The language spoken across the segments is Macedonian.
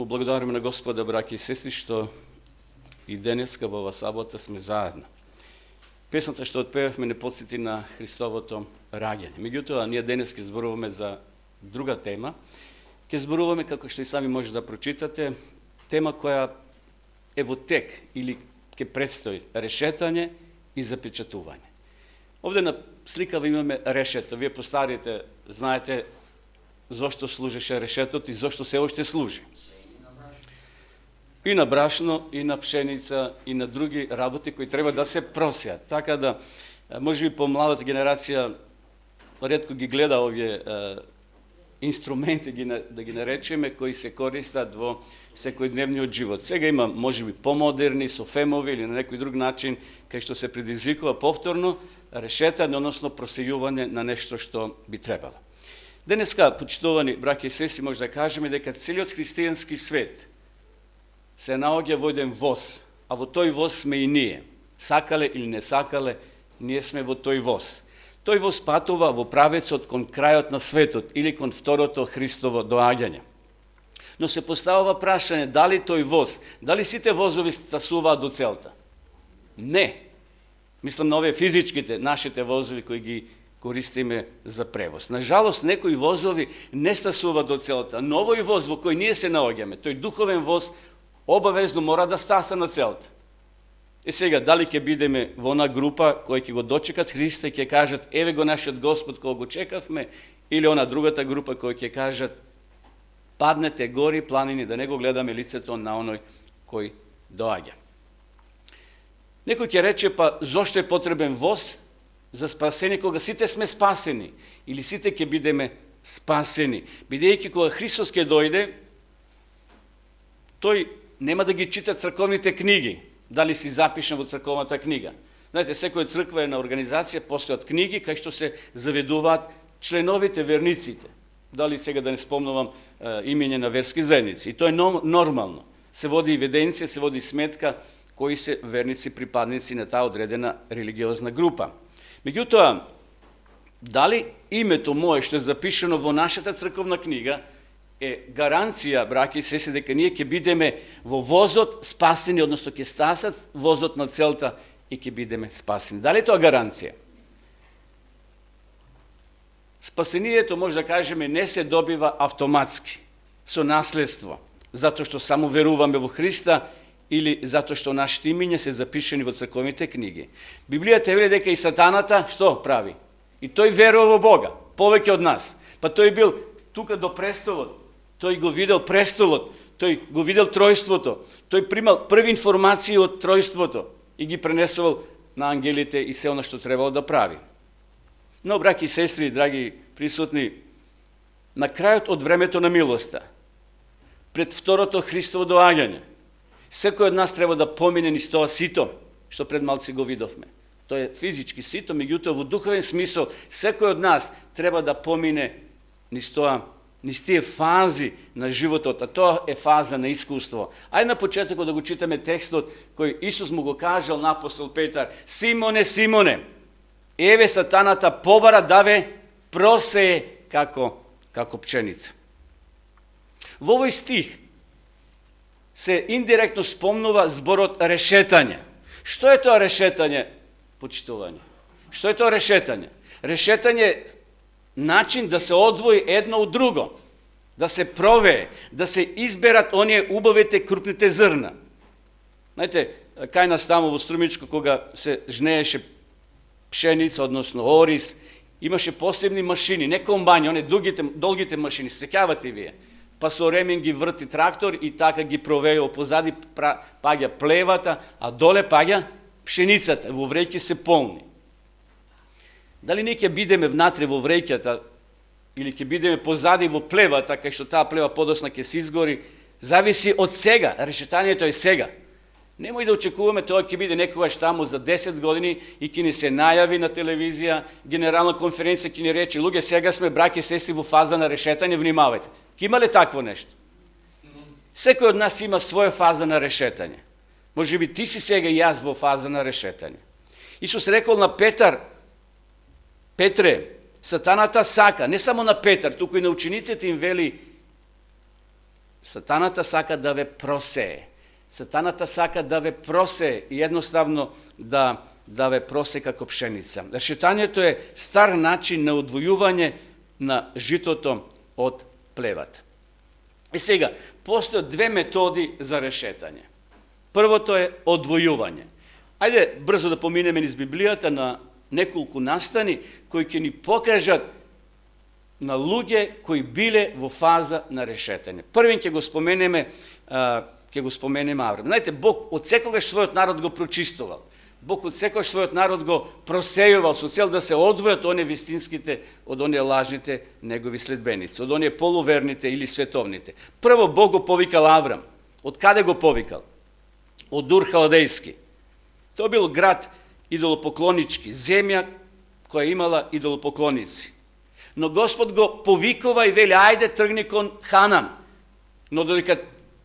му благодариме на Господа, браќи и сестри, што и денеска во ова сабота сме заедно. Песната што отпевавме не подсети на Христовото раѓање. Меѓутоа, ние денес ќе зборуваме за друга тема. Ќе зборуваме, како што и сами може да прочитате, тема која е во тек или ќе предстои решетање и запечатување. Овде на сликава имаме решето. Вие постарите знаете зошто служеше решетот и зошто се уште служи. И на брашно, и на пшеница, и на други работи кои треба да се просеат. Така да, може би по-младата генерација ретко ги гледа овие инструменти, да ги наречеме, кои се користат во секојдневниот живот. Сега има, може би, помодерни, со фемови или на некој друг начин, кај што се предизвикува повторно решетање, односно просејување на нешто што би требало. Денеска, почитувани браќи и сестри, може да кажеме дека целиот христијански свет се наоѓа во еден воз, а во тој воз сме и ние. Сакале или не сакале, ние сме во тој воз. Тој воз патува во правецот кон крајот на светот или кон второто Христово доаѓање. Но се поставува прашање дали тој воз, дали сите возови стасуваат до целта? Не. Мислам на овие физичките, нашите возови кои ги користиме за превоз. На жалост, некои возови не стасуваат до целта, но овој воз во кој ние се наоѓаме, тој духовен воз, обавезно мора да стаса на целта. И сега, дали ќе бидеме во она група кои ќе го дочекат Христа и ќе кажат еве го нашиот Господ кој го чекавме, или она другата група кои ќе кажат паднете гори планини, да не го гледаме лицето на оној кој доаѓа. Некој ќе рече, па зошто е потребен воз за спасение кога сите сме спасени или сите ќе бидеме спасени, бидејќи кога Христос ќе дојде, тој нема да ги чита црковните книги, дали си запишен во црковната книга. Знаете, секоја црква е на организација, постојат книги кај што се заведуваат членовите, верниците. Дали сега да не спомнувам имење на верски заедници. И тоа е нормално. Се води евиденција, се води сметка кои се верници, припадници на таа одредена религиозна група. Меѓутоа, дали името мое што е запишено во нашата црковна книга е гаранција, браќи и сестри, дека ние ќе бидеме во возот спасени, односно ќе стасат возот на целта и ќе бидеме спасени. Дали тоа гаранција? Спасението, може да кажеме, не се добива автоматски, со наследство, затоа што само веруваме во Христа или затоа што нашите имиња се запишени во црковните книги. Библијата вели дека и сатаната што прави? И тој верува во Бога, повеќе од нас. Па тој бил тука до престолот, тој го видел престолот, тој го видел тројството, тој примал први информации од тројството и ги пренесувал на ангелите и се она што требало да прави. Но, браќи и сестри, драги присутни, на крајот од времето на милоста, пред второто Христово доаѓање, секој од нас треба да помине низ тоа сито, што пред малци го видовме. Тоа е физички сито, меѓутоа во духовен смисол, секој од нас треба да помине низ тоа, низ тие фази на животот, а тоа е фаза на искуство. Ајде на почетокот да го читаме текстот кој Исус му го кажал на апостол Петар: Симоне, Симоне, еве сатаната побара да ве просее како пченица. Во овој стих се индиректно спомнува зборот решетање. Што е тоа решетање, почитување? Што е тоа решетање? Решетање е начин да се одвои едно од друго, да се провее, да се изберат оние убавите крупните зрна. Знаете, кај нас таму во Струмичко, кога се жнееше пшеница, односно ориз, имаше посебни машини, не комбањи, оне долгите машини, сеќавате вие. Па со ремин ги врти трактор и така ги провејува. Позади паѓа плевата, а доле паѓа пшеницата, во вреќи се полни. Дали ние ќе бидеме внатре во вреќата или ќе бидеме позади во плевата, кај што таа плева подосна ќе се изгори, зависи од сега, решетањето е сега. Немој да очекуваме тоа ќе биде некогаш таму за 10 години и ќе ни се најави на телевизија, генерална конференција ќе ни рече: луѓе, сега сме браќи и сестри во фаза на решетање, внимавајте. Ќе има ли такво нешто? Секој од нас има своја фаза на решетање. Може би ти си сега и јас во фаза на решетање. Исус рекол на Петар: Петре, сатаната сака, не само на Петар, туку и на учениците им вели: Сатаната сака да ве просее. Сатаната сака да ве просее и едноставно да ве просе како пшеница. Решетањето е стар начин на одвојување на житото од плевата. И сега, постојат две методи за решетање. Првото е одвојување. Ајде брзо да поминеме низ Библијата на неколку настани кои ќе ни покажат на луѓе кои биле во фаза на решетање. Првен ќе го споменеме Аврам. Знаете, Бог од секогаш својот народ го прочистувал. Бог од секогаш својот народ го просејувал со цел да се одвојат оние вистинските од оние лажните негови следбеници, од оние полуверните или световните. Прво Бог го повикал Аврам. Од каде го повикал? Од Ур Халдејски. Тоа бил град идолопоклонички, земја која имала идолопоклоници. Но Господ го повикува и вели, ајде тргни кон Ханан. Но додека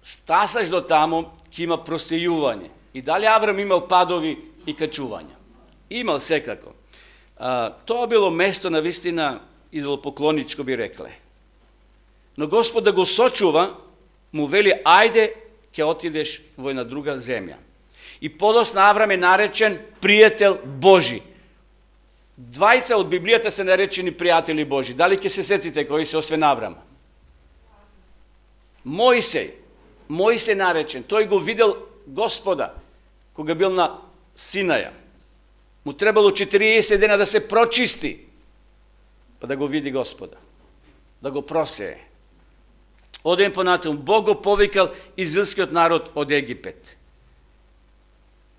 стасаш до тамо, ќе има просејување. И дали Аврам имал падови и качувања? Имал секако. Тоа било место на вистина идолопоклоничко, би рекле. Но Господ да го сочува, му вели, ајде ќе отидеш во една друга земја. И подосна Аврам е наречен пријател Божи. Двајца од Библијата се наречени пријатели Божи. Дали ќе се сетите кои се освен Аврама? Мојсей наречен. Тој го видел Господа кога бил на Синаја. Му требало 40 дена да се прочисти, па да го види Господа, да го просее. Одем понатаму, Бог го повикал израелскиот народ од Египет.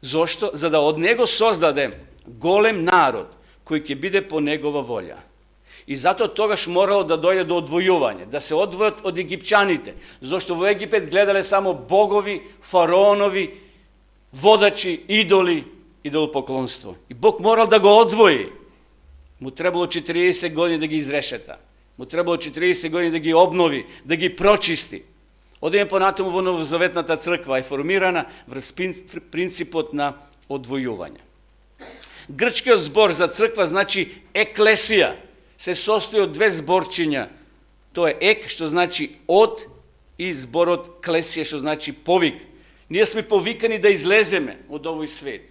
Зошто? За да од него создаде голем народ, кој ќе биде по негова волја. И затоа тогаш морало да дојде до одвојување, да се одвојат од египчаните, зашто во Египет гледале само богови, фараонови, водачи, идоли, идолопоклонство. И Бог морал да го одвои. Му требало 40 години да ги изрешета. Му требало 40 години да ги обнови, да ги прочисти. Одеме понатаму во Новозаветната црква е формирана врз принципот на одвојување. Грчкиот збор за црква значи еклесија. Се состои од две зборчиња. Тоа е ек, што значи од, и зборот клесија, што значи повик. Ние сме повикани да излеземе од овој свет.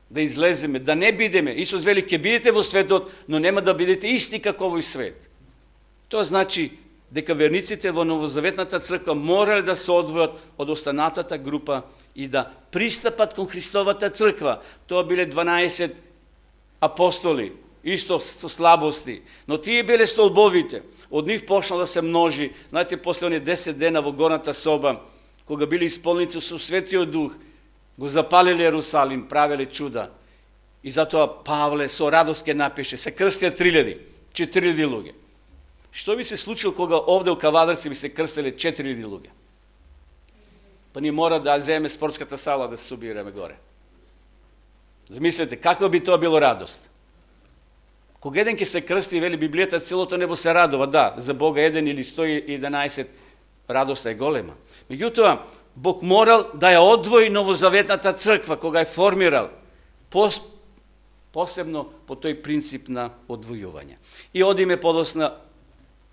Да излеземе, да не бидеме. Исус вели, ќе бидете во светот, но нема да бидете исти како овој свет. Тоа значи дека верниците во Новозаветната црква морале да се одвојат од останатата група и да пристапат кон Христовата црква. Тоа биле 12 апостоли, исто со слабости, но тие биле столбовите. Од нив почнал да се множи. Знаете, после оние 10 дена во горната соба, кога били исполнити со Светиот Дух, го запалиле Ерусалим, правеле чуда. И затоа Павле со радост ке напише, се крстија 3000, 4000 луѓе. Што би се случило кога овде у Кавадарци би се крстеле 4000 луѓе? Па ние мора да земеме спортската сала да се собираме горе. Замислете, каква би тоа било радост? Кога еден ќе се крсти, вели Библијата, целото небо се радува, да, за Бога еден или 111, радоста е голема. Меѓутоа, Бог морал да ја одвои Новозаветната црква, кога е формирал, посебно по тој принцип на одвојување. И одиме подосна,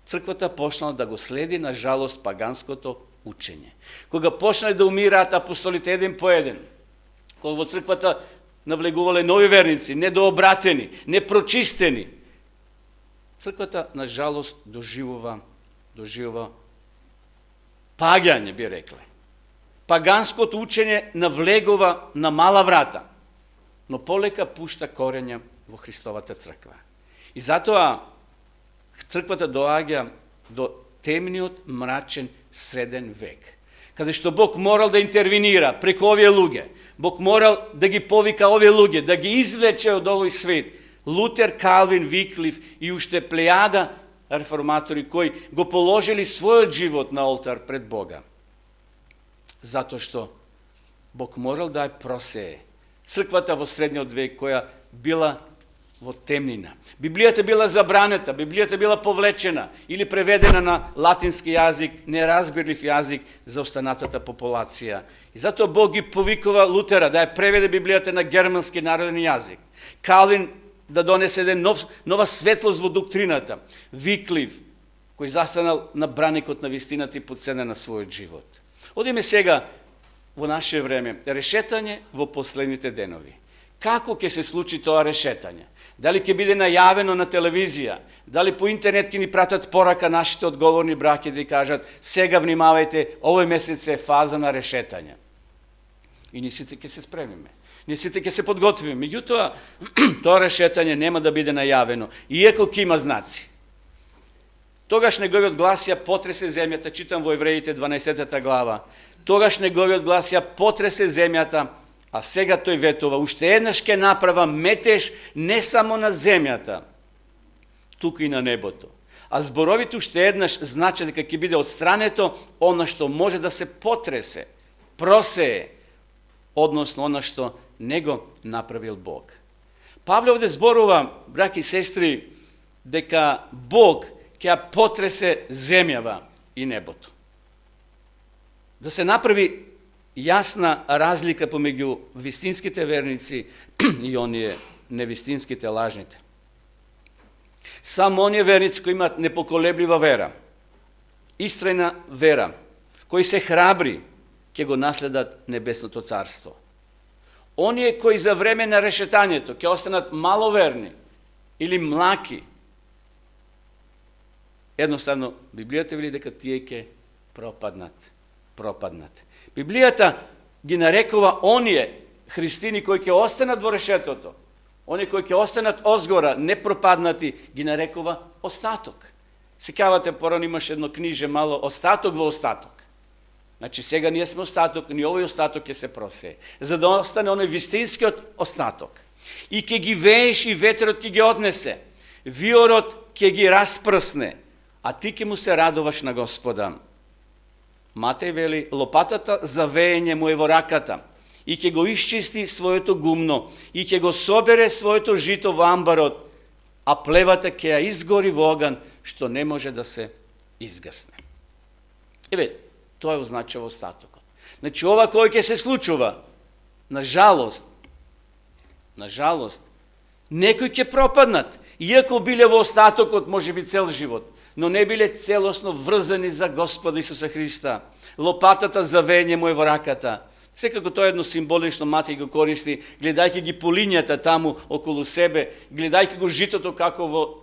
црквата почнала да го следи, на жалост, паганското учење. Кога почнале да умираат апостолите еден по еден, кога во црквата навлегувале нови верници, недообратени, непрочистени, црквата, на жалост, доживува паѓање, би рекле. Паганското учење навлегува на мала врата, но полека пушта корења во Христовата црква. И затоа црквата доаѓа до темниот, мрачен среден век, каде што Бог морал да интервенира преку овие луѓе. Бог морал да ги повика овие луѓе, да ги извлече од овој свет. Лутер, Калвин, Виклиф и уште плејада реформатори кои го положили својот живот на олтар пред Бога. Затоа што Бог морал да ја просее. Црквата во средниот век која била во темнина. Библијата била забранета, Библијата била повлечена или преведена на латински јазик, неразбирлив јазик за останатата популација. И затоа Бог ги повикува Лутера да ја преведе Библијата на германски народен јазик. Калвин да донесе нова светлост во доктрината. Виклиф, кој застанал на браникот на вистината и подцене на својот живот. Одиме сега во наше време, решетање во последните денови. Како ќе се случи тоа решетање? Дали ќе биде најавено на телевизија? Дали по интернет ќе ни пратат порака нашите одговорни браќи да кажат сега внимавајте, овој месец е фаза на решетање. И ние сите ќе се спремиме. Ние сите ќе се подготвиме. Меѓутоа, тоа решетање нема да биде најавено, иако ќе има знаци. Тогаш неговиот глас ја потресе земјата, читам во Евреите 12 глава. Тогаш неговиот глас ја потресе земјата, а сега тој ветува, уште еднаш ќе направа метеж не само на земјата, туку и на небото. А зборовите уште еднаш значи дека ќе биде отстрането она што може да се потресе, просее, односно она што не го направил Бог. Павле овде зборува, браќи и сестри, дека Бог ќе ја потресе земјава и небото. Да се направи јасна разлика помеѓу вистинските верници и оние невистинските, лажните. Само оние верници кои имаат непоколеблива вера, истрајна вера, кои се храбри, ќе го наследат небесното царство. Оние кои за време на решетањето ќе останат маловерни или млаки, едноставно Библијата вели дека тие ќе пропаднат. Библијата ги нарекува оние христини кои ќе останат во решетото, оние кои ќе останат озгора, непропаднати, ги нарекува остаток. Сеќавате, порано имаше едно книже мало остаток во остаток. Значи сега ние сме остаток, ни овој остаток ќе се просее, за да остане оној вистинскиот остаток. И ќе ги вееш и ветерот ќе ги однесе, виорот ќе ги распрсне, а ти ќе му се радуваш на Господа. Матеј вели, лопатата за веење му е во раката и ќе го исчисти своето гумно и ќе го собере своето жито во амбарот, а плевата ќе ја изгори во оган, што не може да се изгасне. Еве, тоа е означава остатокот. Значи, ова кој ќе се случува, на жалост, некои ќе пропаднат, иако биле во остатокот, може би цел живот, но не биле целосно врзани за Господа Исуса Христа. Лопатата за веење му е во раката. Секако тоа едно символично Матеј го користи, гледајќи ги полињата таму околу себе, гледајќи го житото како во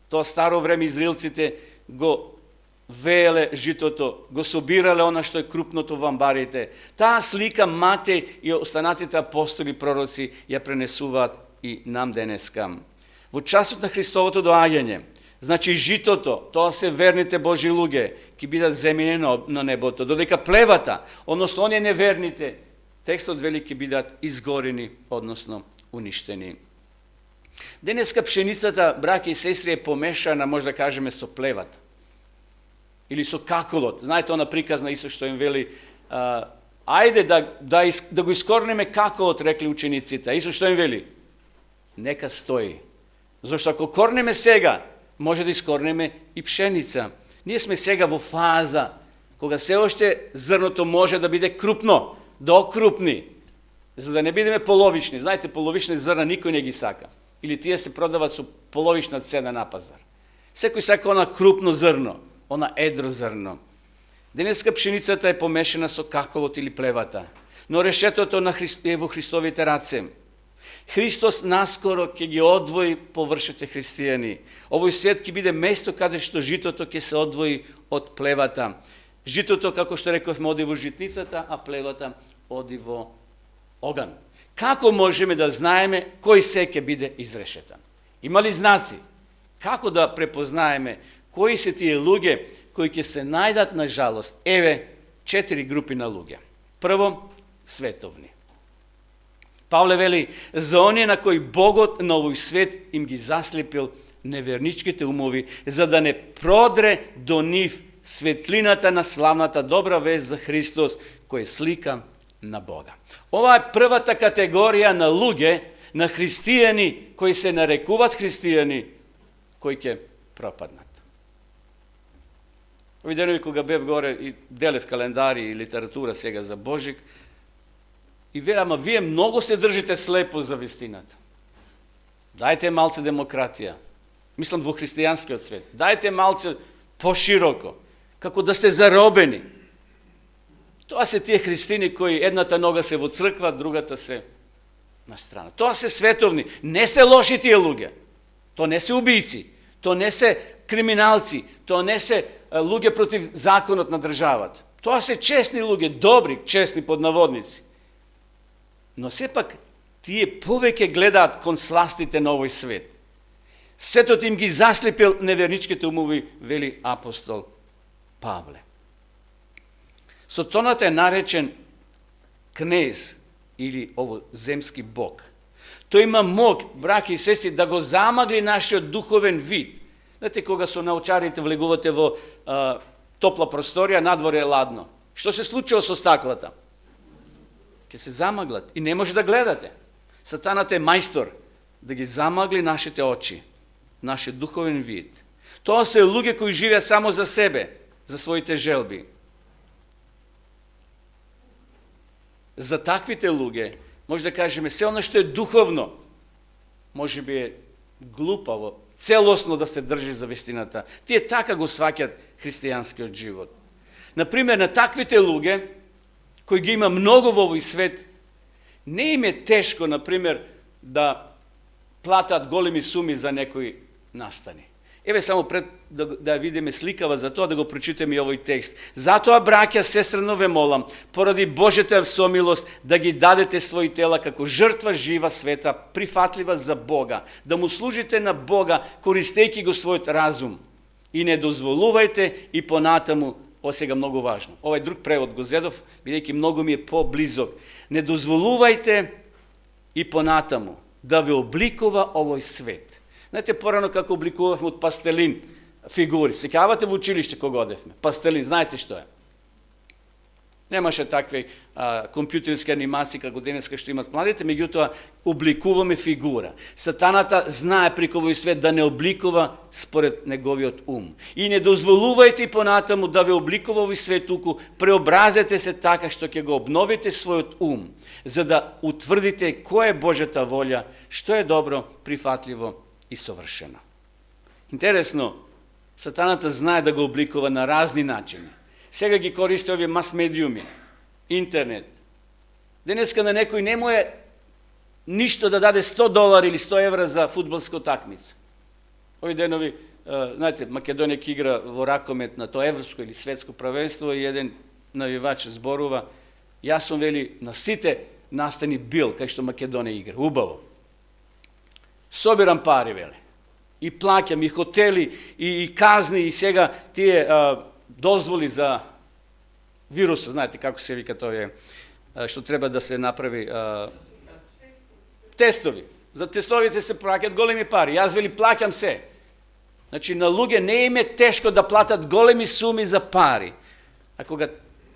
тоа старо време израелците го вееле житото, го собирале она што е крупното во амбарите. Таа слика Матеј и останатите апостоли пророци ја пренесуваат и нам денеска. Во часот на Христовото доаѓање, значи житото, тоа се верните Божи луѓе, ќе бидат земени на небото, додека плевата, односно оние неверните, текстот вели ќе бидат изгорени, односно уништени. Денеска пшеницата, браќи и сестри, е помешана, може да кажеме, со плевата. Или со каколот. Знаете, она приказ на Исус што им вели, ајде да го искорнеме каколот, рекли учениците. Исус што им вели? Нека стои. Зашто ако корнеме сега, може да искорнеме и пшеница. Ние сме сега во фаза кога се уште зрното може да биде крупно, да окрупни, за да не бидеме половични. Знаете, половични зрна никој не ги сака. Или тие се продават со половична цена на пазар. Секој сака она крупно зрно, она едро зрно. Денеска пшеницата е помешана со каколот или плевата, но решетото е во Христовите раце. Христос наскоро ќе ги одвои површите христијани. Овој свет ќе биде место каде што житото ќе се одвои од плевата. Житото, како што рековме, оди во житницата, а плевата оди во оган. Како можеме да знаеме кој се ќе биде изрешетан? Има ли знаци? Како да препознаеме кои се тие луѓе кои ќе се најдат на жалост? Еве 4 групи на луѓе. Прво, световни. Павле вели, за оние на кои Богот на овој свет им ги заслепил неверничките умови, за да не продре до нив светлината на славната добра вест за Христос, кој е слика на Бога. Ова е првата категорија на луѓе, на христијани, кои се нарекуваат христијани, кои ќе пропаднат. Овие денови кога бев горе и делев календари и литература сега за Божик, и верам, вие многу се држите слепо за вистината. Дајте малце демократија. Мислам во христијанскиот свет. Дајте малце пошироко, како да сте заробени. Тоа се тие христини кои едната нога се во црква, другата се на страна. Тоа се световни, не се лоши тие луѓе. Тоа не се убийци, тоа не се криминалци, тоа не се луѓе против законот на државата. Тоа се честни луѓе, добри, честни под наводници. Но сепак тие повеќе гледаат кон сластите на овој свет. Светот им ги заслепил неверничките умови, вели апостол Павле. Сатаната е наречен кнез или ово земски бог. Тој има мог, браќи и сестри, да го замагли нашиот духовен вид. Знаете, кога со научарите влегувате во топла просторија, надворе е ладно. Што се случува со стаклата? Ке се замаглат и не може да гледате. Сатаната е мајстор да ги замагли нашите очи, нашиот духовен вид. Тоа се луѓе кои живеат само за себе, за своите желби. За таквите луѓе, може да кажеме, се оно што е духовно, може би е глупаво, целосно да се држи за вистината. Тие така го сваќат христијанскиот живот. Например, на таквите луѓе, кои ги има многу во овој свет, не им е тешко, например, да платат големи суми за некои настани. Еве само пред да видиме сликава за тоа, да го прочитаме и овој текст. Затоа, браќа, сестрено ве молам, поради Божјата сомилост, да ги дадете своји тела како жртва жива, света, прифатлива за Бога, да му служите на Бога, користејќи го својот разум. И не дозволувајте и понатаму, сега многу важно. Овој друг превод го зедов, бидејќи многу ми е поблизок. Не дозволувајте и понатаму да ве обликува овој свет. Знаете, порано како обликувавме од пастелин фигури. Сеќавате во училиште кога одевме. Пастелин, знаете што е? Немаше такви компјутерски анимации како денеска што имат младите, меѓутоа обликуваме фигура. Сатаната знае преку овој свет да не обликува според неговиот ум. И не дозволувајте и понатаму да ве обликува овој свет, туку преобразете се така што ќе го обновите својот ум, за да утврдите која е Божјата волја, што е добро, прифатливо и совршено. Интересно, сатаната знае да го обликува на разни начини. Сега ги користи овие мас-медиуми, интернет. Денеска на некој не му е ништо да даде $100 или 100 евра за фудбалска такмица. Овие денови, знаете, Македонија ќе игра во ракомет на тоа европско или светско правенство и еден навивач зборува, јас сум, вели, на сите настани бил кај што Македонија игра. Убаво. Собирам пари, вели. И плаќам, и хотели, и казни, и сега тие дозволи за вируса, знаете како се вика тоа, што треба да се направи тестови. За тестовите се плаќат големи пари. Јас, вели, плаќам се. Значи, на луѓе не им е тешко да платат големи суми за пари. А кога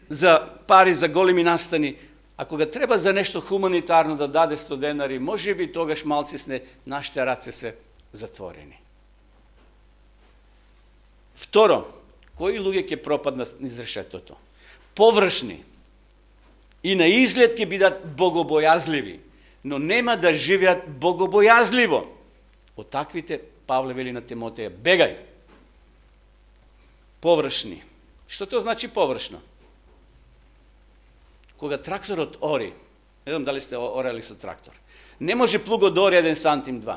за пари за големи настани, а кога треба за нешто хуманитарно да даде 100 денари, може би тогаш малцисне нашите раце се затворени. Второ, кои луѓе ќе пропаднат низ решетото? Површни. И на изглед ќе бидат богобојазливи, но нема да живеат богобојазливо. Од таквите, Павле вели на Тимотеја, бегај. Површни. Што тоа значи површно? Кога тракторот ори, не знам дали сте орали со трактор, не може плугот да ори 1 сантим, 2.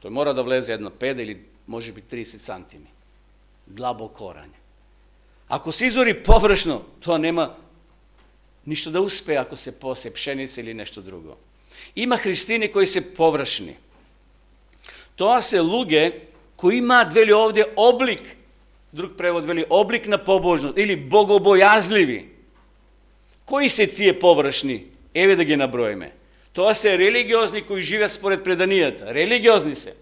Тој мора да влезе едно 5 или може би 30 сантими. Длабоко орање. Ако се изори површно, тоа нема ништо да успее ако се посе пшеница или нешто друго. Има христини кои се површни. Тоа се луѓе кои имаат, вели овде, облик, друг превод вели облик на побожност или богобојазливи. Кои се тие површни? Еве да ги наброиме. Тоа се религиозни кои живеат според преданијата. Религиозни се.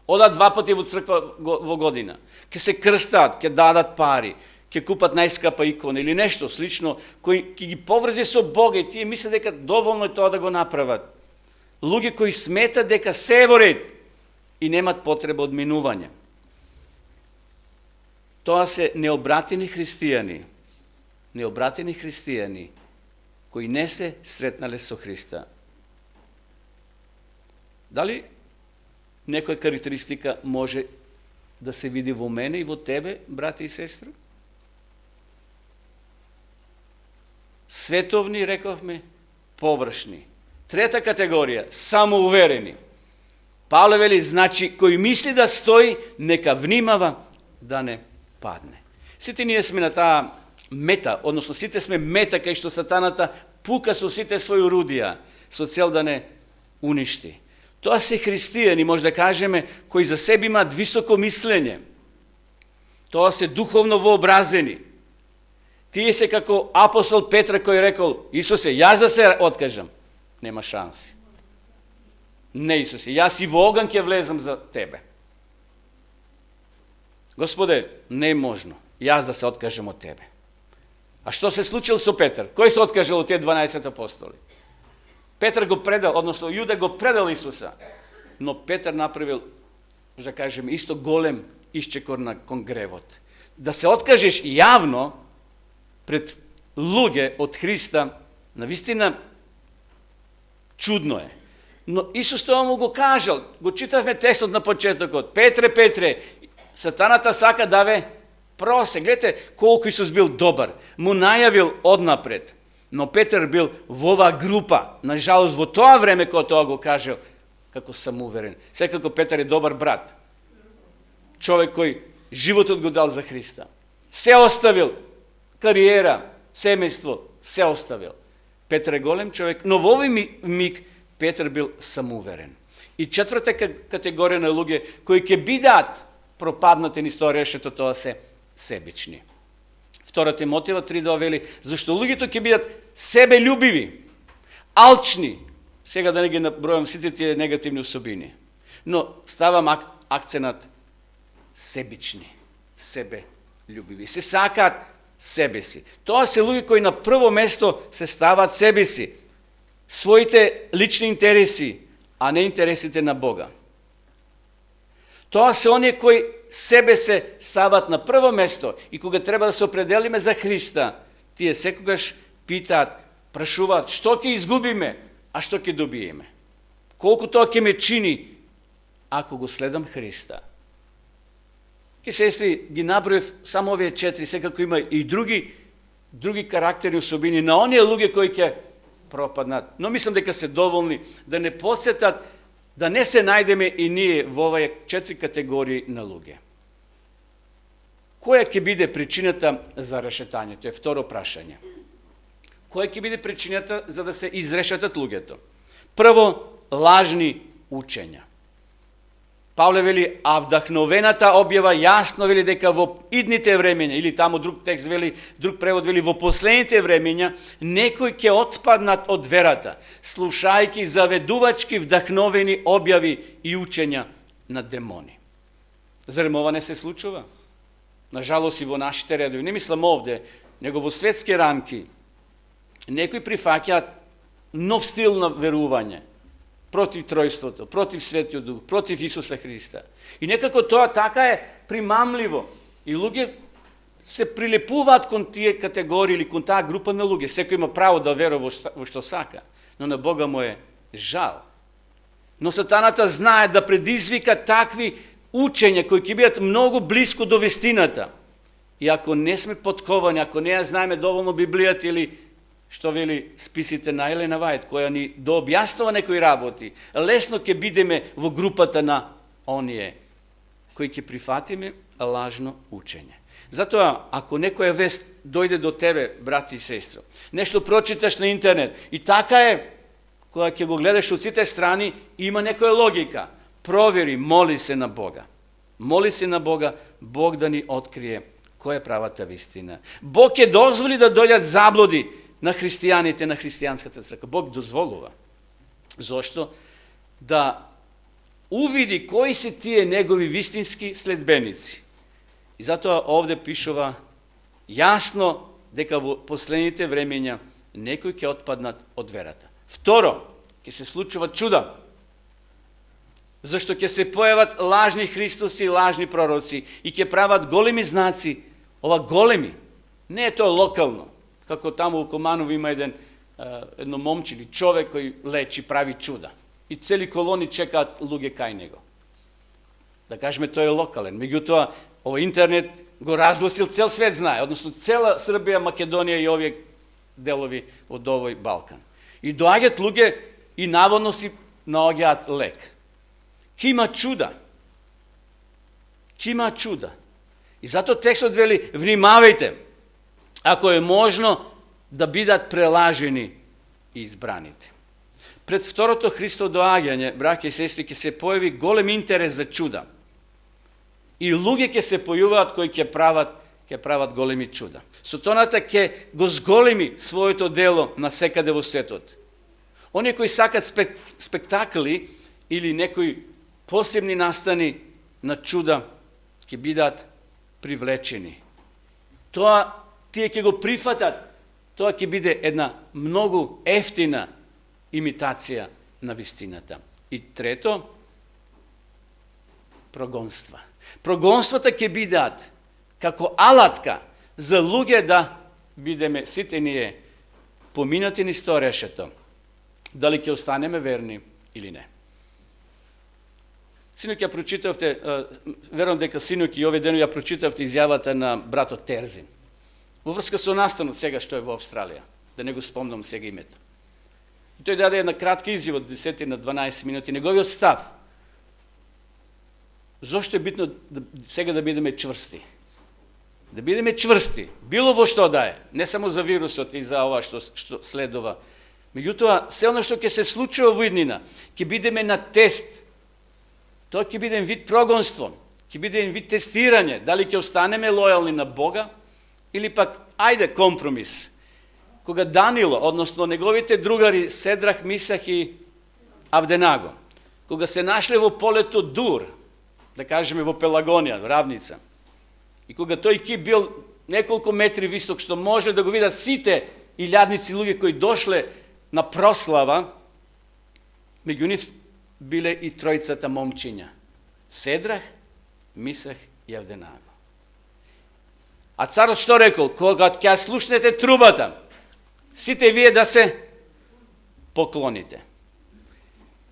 Одат 2 пати во црква во година. Ке се крстат, ке дадат пари, ке купат најскапа икона или нешто слично, кој ќе ги поврзе со Бога и тие мислат дека доволно е тоа да го направат. Луѓе кои сметат дека се е во ред и немат потреба од минување. Тоа се необратени христијани. Необратени христијани кои не се сретнале со Христа. Дали некоја карактеристика може да се види во мене и во тебе, брати и сестри? Световни, рековме, површни. Трета категорија, самоуверени. Павле вели, значи, кој мисли да стои, нека внимава да не падне. Сите ние сме на таа мета, односно сите сме мета кај што сатаната пука со сите своји орудија, со цел да не уништи. Тоа се христијани, може да кажеме, кои за себе имаат високо мислење. Тоа се духовно вообразени. Тие се како апостол Петр кој рекол, Исусе, јас да се откажам. Нема шанси. Не, Исусе, јас и во оган ќе влезам за тебе. Господе, не е можно. Јас да се откажам од тебе. А што се случило со Петр? Кој се откажал од тие 12 апостоли? Петр го предал, односно Јуда го предал Исуса. Но Петр направил, да кажем, исто голем исчекор на кон гревот. Да се откажеш јавно пред луѓе од Христа, навистина чудно е. Но Исус тоа му го кажал, го читавме текстот на почетокот. Петре, Петре, сатаната сака да ве просе. Гледате колку Исус бил добар. Му најавил однапред. Но Петр бил во оваа група. Нажалост, во тоа време кога тоа го кажал, како самоуверен. Секако Петар е добар брат. Човек кој животот го дал за Христа. Се оставил. Кариера, семејство, се оставил. Петар е голем човек, но во овој миг Петар бил самоуверен. И четврта категорија на луѓе кои ќе бидат пропаднати низ тоа решето, тоа се себични. Втора Тимотиева 3:2 вели, зашто луѓето ќе бидат себелюбиви, алчни. Сега да не ги набројам сите тие негативни особини. Но ставам акценат себични, себелюбиви. Се сакаат себе си. Тоа се луѓе кои на прво место се стават себе си, своите лични интереси, а не интересите на Бога. Тоа се оние кои себе се стават на прво место и кога треба да се определиме за Христа, тие секогаш питаат, прашуваат, што ќе изгубиме, а што ќе добиеме? Колку тоа ќе ме чини ако го следам Христа? Ке сестри, ги наброев само овие 4, секако има и други карактерни особини на оние луѓе кои ќе пропаднат. Но мислам дека се доволни да не подсетат да не се најдеме и ние во овие 4 категории на луѓе. Која ќе биде причината за решетањето? Е второ прашање. Која ќе биде причината за да се изрешетат луѓето? Прво, лажни учења. Павле вели, а вдахновената објава јасно вели дека во идните времења, или таму друг текст вели, друг превод вели, во последните времења, некои ќе отпаднат од верата, слушајки заведувачки вдахновени објави и учења на демони. Зарем ова не се случува? Нажалост и во нашите редови, не мислам овде, него во светски рамки, некои прифаќаат нов стил на верување, против тројството, против Светиот Дух, против Исуса Христа. И некако тоа така е примамливо. И луѓе се прилепуваат кон тие категории или кон таа група на луѓе. Секој има право да верува во што сака, но на Бога му е жал. Но сатаната знае да предизвика такви учења кои ќе бидат многу блиско до вистината. И ако не сме подковани, ако не ја знаеме доволно Библијата или што вели списите на Елена Вајд, која ни дообјаснува некои работи, лесно ќе бидеме во групата на оние кои ќе прифатиме лажно учење. Затоа, ако некоја вест дојде до тебе, брати и сестро, нешто прочиташ на интернет, и така е, кога ќе го гледаш од сите страни, има некоја логика. Провери, моли се на Бога. Моли се на Бога, Бог да ни открие која е правата вистина. Бог ќе дозволи да дојдат заблуди на христијаните, на христијанската црква. Бог дозволува. Зошто? Да увиди кои се тие негови вистински следбеници. И затоа овде пишува јасно дека во последните времења некои ќе отпаднат од верата. Второ, ќе се случуваат чуда. Зашто ќе се појават лажни христоси и лажни пророци и ќе прават големи знаци. Ова големи, не е тоа локално. Како таму во Команово има едно момче или човек кој лечи, прави чуда. И цели колони чекаат луѓе кај него. Да кажеме, тој е локален. Меѓутоа, овој интернет го разгласил, цел свет знае, односно цела Србија, Македонија и овие делови од овој Балкан. И доаѓаат луѓе и наводно си наоѓаат лек. Ке има чуда. Ке има чуда. И зато текстот вели, внимавајте, ако е можно да бидат прелажени и избраните. Пред второто Христово доаѓање, браќа и сестри, ќе се појави голем интерес за чуда. И луѓе ќе се појавуваат кои ќе прават големи чуда. Сатаната ќе го зголеми своето дело насекаде во светот. Оние кои сакат спектакли или некои посебни настани на чуда ќе бидат привлечени. Тие ќе го прифатат. Тоа ќе биде една многу ефтина имитација на вистината. И трето, прогонства. Прогонствата ќе бидат како алатка за луѓе да бидеме сите ние поминати низ историјашето, дали ќе останеме верни или не. Синоќ ја прочитавте, верувам дека синоќ и овие денови ја прочитавте изјавата на братот Терзин. Во врска со настанот сега што е во Австралија, да не го спомнам сега името. И тој даде една кратка изјава од 10 на 12 минути, неговиот став. Зошто е битно сега да бидеме чврсти? Да бидеме чврсти, било во што да е, не само за вирусот и за ова што следува. Меѓутоа, се оно што ќе се случува во иднина, ќе бидеме на тест. Тоа ќе биде вид прогонство, ќе биде вид тестирање, дали ќе останеме лојални на Бога, или пак, ајде, компромис. Кога Данило, односно неговите другари Седрах, Мисах и Авденаго, кога се нашле во полето Дур, да кажеме во Пелагонија, равница, и кога тој кип бил неколку метри висок, што може да го видат сите илјадници луѓе кои дошле на прослава, меѓу нив биле и тројцата момчиња. Седрах, Мисах и Авденаго. А царот што рекол? Кога ќе слушнете трубата, сите вие да се поклоните.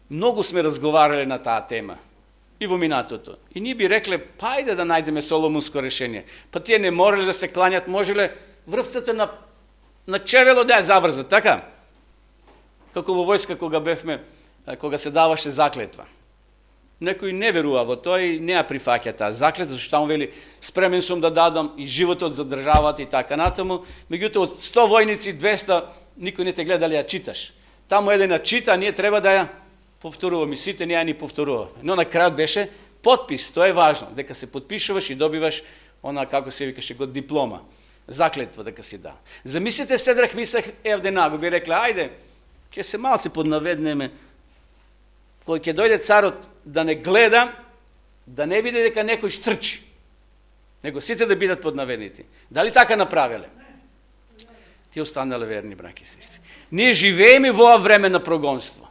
Многу сме разговарале на таа тема и во минатото. И ние би рекле, па ајде да најдеме соломонско решение. Па тие не морале да се кланјат, можеле врвцата на чевело да ја заврзат, така? Како во војска кога се даваше заклетва. Некој не верува во тоа и не ја прифаќа таа заклетва, зашто он вели, спремен сум да дадам и животот за државата и така натаму, меѓутоа од 100 војници 200 никој не те гледа дали ја читаш. Таму еден ја чита, ние треба да ја повторуваме, сите ние ни повторуваме. Но на крајот беше подпис, тоа е важно, дека се подпишуваш и добиваш она, како се викаше, го диплома, заклетва дека си да. Замислете Седрах, Мисах и Авденаго, би рекле, ајде, ќе се малце поднаведнеме, кој ќе дојде царот да не гледа, да не види дека некој штрчи, него сите да бидат поднаведнити. Дали така направиле? Тие останале верни, браќи и сестри. Ние живееме во ова време на прогонство.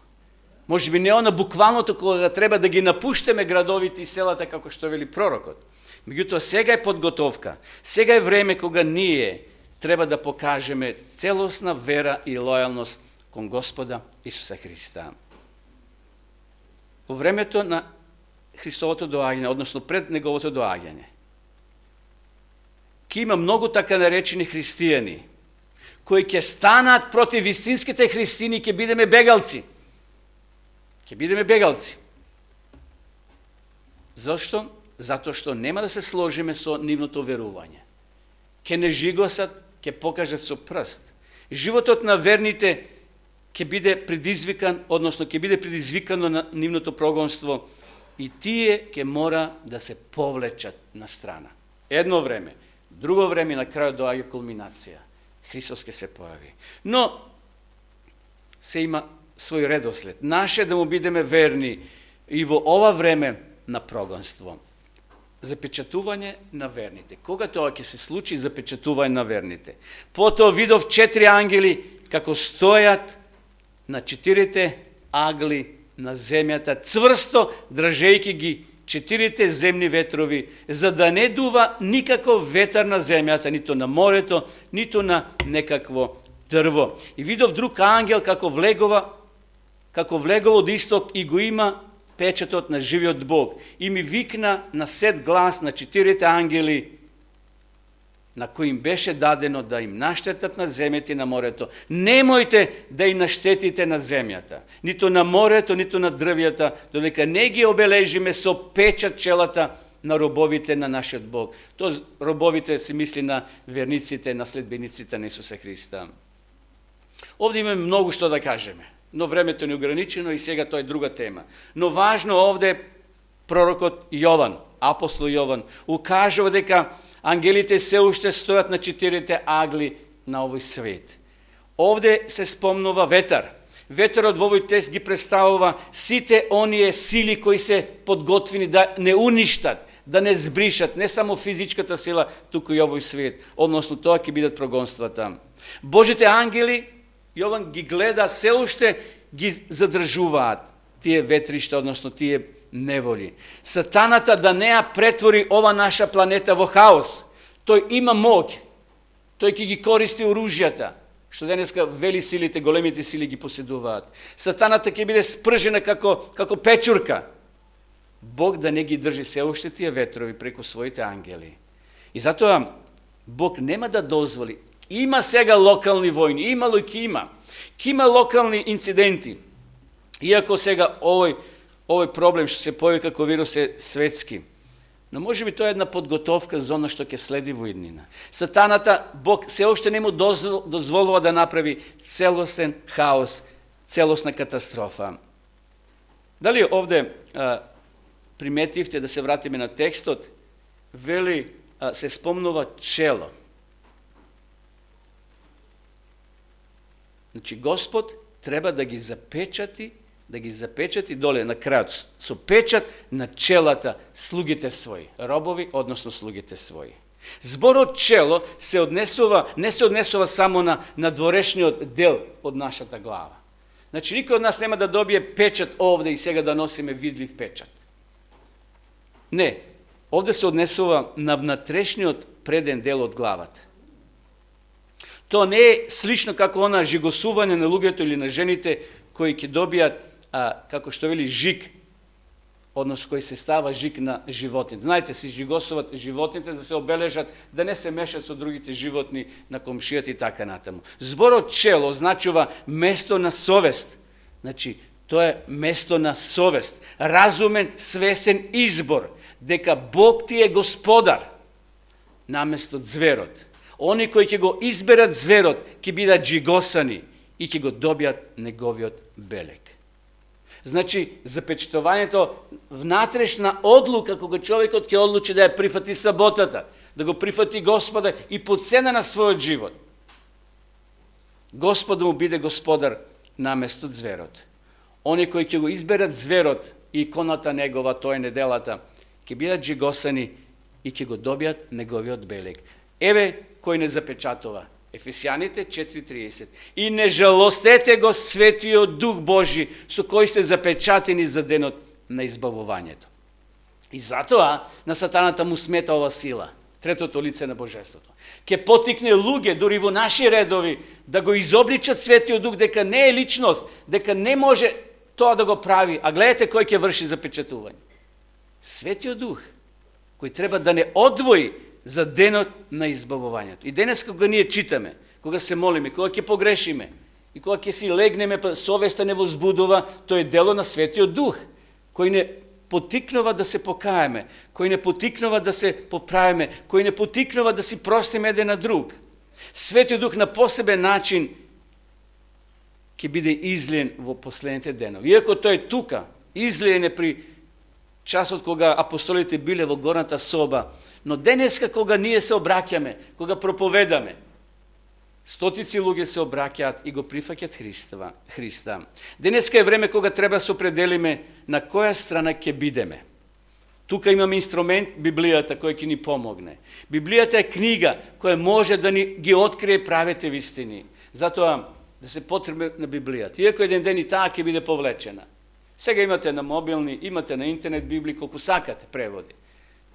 Може би не она буквалното кога треба да ги напуштаме градовите и селата, како што вели пророкот. Меѓутоа, сега е подготовка. Сега е време кога ние треба да покажеме целосна вера и лојалност кон Господа Исуса Христа. Во времето на Христовото доаѓање, односно пред неговото доаѓање, ќе има многу така наречени христијани, кои ќе станат против вистинските христијани и ќе бидеме бегалци. Ќе бидеме бегалци. Зошто? Затоа што нема да се сложиме со нивното верување. Ќе не жигосат, ќе покажат со прст. Животот на верните ќе биде предизвикан, односно ќе биде предизвикано на нивното прогонство и тие ќе мора да се повлечат на страна. Едно време, друго време, на крајот доаѓа кулминација. Христос ќе се појави. Но се има свој редослед. Наше да му бидеме верни и во ова време на прогонство. Запечатување на верните. Кога тоа ќе се случи запечатување на верните? Потоа видов 4 ангели како стојат на 4 агли на земјата, цврсто држејќи ги 4 земни ветрови, за да не дува никаков ветар на земјата, нито на морето, нито на некакво дрво. И видов друг ангел како влегува од исток и го има печатот на живиот Бог и ми викна на сет глас на 4 ангели, на кои им беше дадено да им наштетат на земјата и на морето. Немојте да и наштетите на земјата, ниту на морето, ниту на дрвјата, додека не ги обележиме со печат челата на робовите на нашиот Бог. Тоа робовите се мисли на верниците, на следбениците на Исуса Христа. Овде имаме многу што да кажеме, но времето е неограничено и сега тоа е друга тема. Но важно овде пророкот Јован, апостол Јован, укажува дека ангелите се уште стојат на 4 агли на овој свет. Овде се спомнува ветар. Ветерот во овој текст ги представува сите оние сили кои се подготвени да не уништат, да не збришат, не само физичката сила, туку и овој свет. Односно тоа ќе бидат прогонствата. Божите ангели, Јован ги гледа, се уште ги задржуваат тие ветришта, односно тие неволи. Сатаната да не ја претвори ова наша планета во хаос. Тој има моќ. Тој ќе ги користи оружјата, што денеска вели силите, големите сили ги поседуваат. Сатаната ќе биде спржена како печурка. Бог да не ги држи се уште тие ветрови преку своите ангели. И затоа Бог нема да дозволи. Има сега локални војни, имало и ќе има. Ќе има локални инциденти. Иако сега овој проблем што се појави како вирус е светски. Но може би тоа е една подготовка за оно што ќе следи во иднина. Сатаната, Бог се уште не му дозволува да направи целосен хаос, целосна катастрофа. Дали овде приметивте, да се вратиме на текстот, вели се спомнува чело. Значи Господ треба да ги запечати доле на крајот со печат на челата слугите своји, робови, односно слугите своји. Зборот чело не се однесува само на дворешниот дел од нашата глава. Значи никој од нас нема да добие печат овде и сега да носиме видлив печат. Не, овде се однесува на внатрешниот преден дел од главата. Тоа не е слично како она жигосување на луѓето или на жените кои ќе добијат, како што вели, жиг, односно кој се става жиг на животните. Знаете, се жигосуват животните да се обележат, да не се мешат со другите животни на комшијата и така натаму. Зборот чело значува место на совест. Значи, тоа е место на совест, разумен, свесен избор, дека Бог ти е господар наместо зверот. Они кои ќе го изберат зверот, ќе бидат жигосани и ќе го добијат неговиот белег. Значи, запечатувањето внатрешна одлука, кога човекот ќе одлучи да ја прифати саботата, да го прифати Господа и по цена на својот живот. Господ му биде господар наместо зверот. Они кои ќе го изберат зверот и иконата негова, тоа е неделата, ќе бидат жигосани и ќе го добијат неговиот белег. Еве кој не запечатува. Ефесјаните 4:30. И не жалостете го Светиот Дух Божи, со кој сте запечатени за денот на избавувањето. И затоа на сатаната му смета ова сила, третото лице на Божеството. Ке потикне луѓе, дури во наши редови, да го изобличат Светиот Дух, дека не е личност, дека не може тоа да го прави. А гледате кој ќе врши запечатување. Светиот Дух, кој треба да не одвои за денот на избавувањето. И денес кога ние читаме, кога се молиме, кога ќе погрешиме и кога ќе си легнеме, па совеста не возбудува, тоа е дело на Светиот Дух, кој не потикнува да се покаеме, кој не потикнува да се поправиме, кој не потикнува да си простиме еден на друг. Светиот Дух на посебен начин ќе биде излиен во последните денови. Иако тој е тука, излиен е при часот кога апостолите биле во горната соба, но денеска кога ние се обраќаме, кога проповедаме, стотици луѓе се обраќаат и го прифаќат Христа. Денеска е време кога треба се определиме на која страна ќе бидеме. Тука имаме инструмент, Библијата, кој ќе ни помогне. Библијата е книга која може да ни ги открие правите вистини. Затоа да се потребне на Библијата. Иако еден ден и таа ќе биде повлечена. Сега имате на мобилни, имате на интернет Библии колку сакате преводи.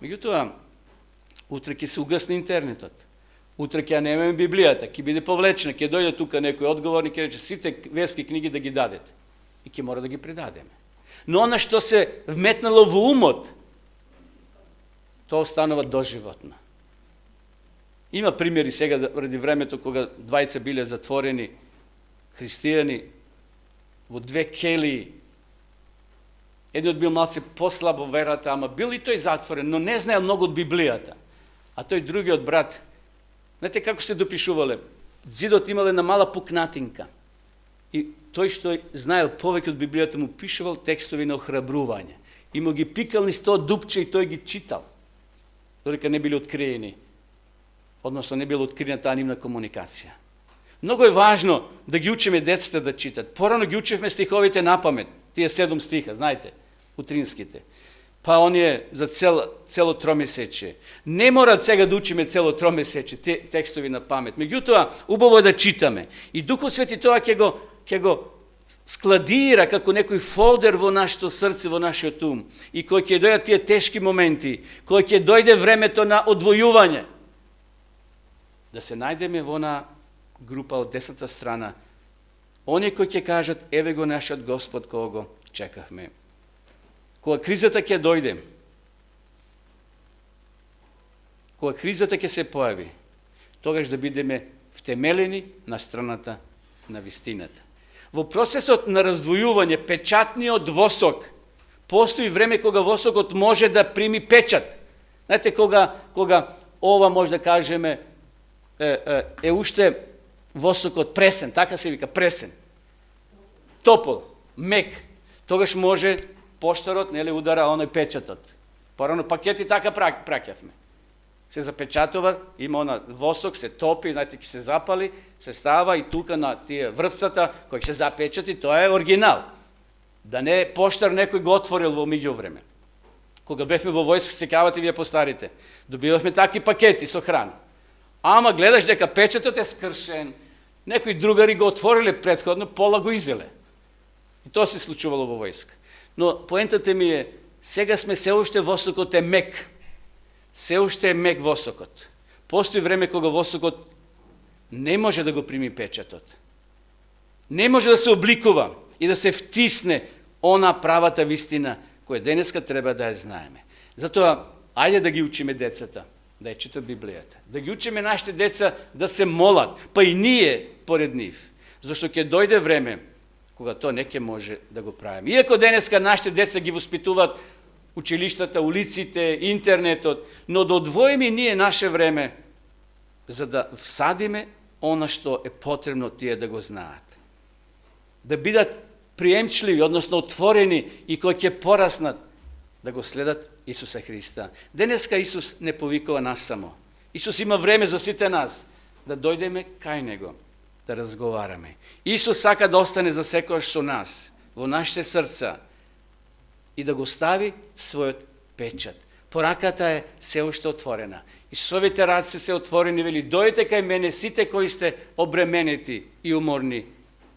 Меѓутоа, утре ќе се угасне интернетот. Утре ќе немаме Библијата, ќе биде повлечена, ќе дојде тука некој одговорник и ќе рече сите верски книги да ги дадете. И ќе мора да ги предадеме. Но ono što se вметнало во умот, то останува доживотно. Има примери сега ради времето кога двајца биле затворени христијани во две келии. Едниот бил малце послабо верата, ама бил и тој затворен, но не знаел многу од Библијата. А тој другиот брат, знаете како се допишувале? Зидот имал една мала пукнатинка. И тој што знаел повеќе од Библијата му пишувал текстови на охрабрување. И му ги пикал низ тоа дупче и тој ги читал. Додека не биле откриени. Односно не била откриена таа нивна комуникација. Многу е важно да ги учиме децата да читат. Порано ги учевме стиховите напамет. Тие 7 стиха, знаете, утринските. Па оние за цело тромесечие. Не мора сега да учиме цело тромесечие, текстови на памет. Меѓутоа, убаво е да читаме. И Духот Свети тоа ќе го складира како некој фолдер во нашето срце, во нашиот ум. И кој ќе дојдат тие тешки моменти, кој ќе дојде времето на одвојување, да се најдеме во на група од десната страна, оние кои ќе кажат, еве го нашиот Господ кога го чекавме. Кога кризата ќе дојде, кога кризата ќе се појави, тогаш да бидеме втемелени на страната на вистината. Во процесот на раздвојување, печатниот восок, постои време кога восокот може да прими печат. Знаете, кога ова може да кажеме е уште восокот пресен, така се вика, пресен. Топол, мек. Тогаш може поштарот, нели, удара оној печатот. Порано пакети така праќавме. Се запечатува, има она восок, се топи, знаете, ќе се запали, се става и тука на тие врвцата, кој ќе се запечати, тоа е оригинал. Да не поштар некој го отворил во меѓувреме. Кога бевме во војска, сеќавате вие постарите, добивавме такви пакети со храна. Ама гледаш дека печатот е скршен, некои другари го отвориле претходно, пола го изеле. И тоа се случувало во војска. Но поентата ми е, сега сме се уште восокот е мек. Се уште е мек восокот. Постои време кога восокот не може да го прими печатот. Не може да се обликува и да се втисне она правата вистина која денеска треба да ја знаеме. Затоа, ајде да ги учиме децата, да ја читат Библијата. Да ги учиме нашите деца да се молат, па и ние поред нив. Зашто ќе дојде време кога тоа не ќе може да го правиме. Иако денеска нашите деца ги воспитуваат училиштата, улиците, интернетот, но да одвоиме ние наше време за да всадиме она што е потребно тие да го знаат. Да бидат приемчливи, односно отворени и кои ќе пораснат да го следат Исуса Христа. Денеска Исус не повикува нас само. Исус има време за сите нас да дојдеме кај Него, да разговараме. Исус сака да остане за секојаш со нас, во нашите срца и да го стави својот печат. Пораката е се уште отворена. Исусовите раце се отворени, вели, дојдете кај мене сите кои сте обременети и уморни,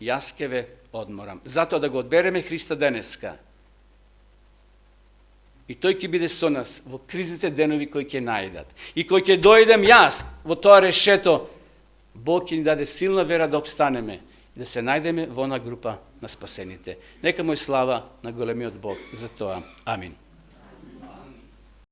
јас ќе ве одморам. Затоа да го одбереме Христа денеска. И тој ќе биде со нас во кризите денови кои ќе најдат. И кои ќе дојдем јас во тоа решето, Бог ќе ни даде силна вера да обстанеме и да се најдеме во она група на спасените. Нека мој слава на големиот Бог за тоа. Амин.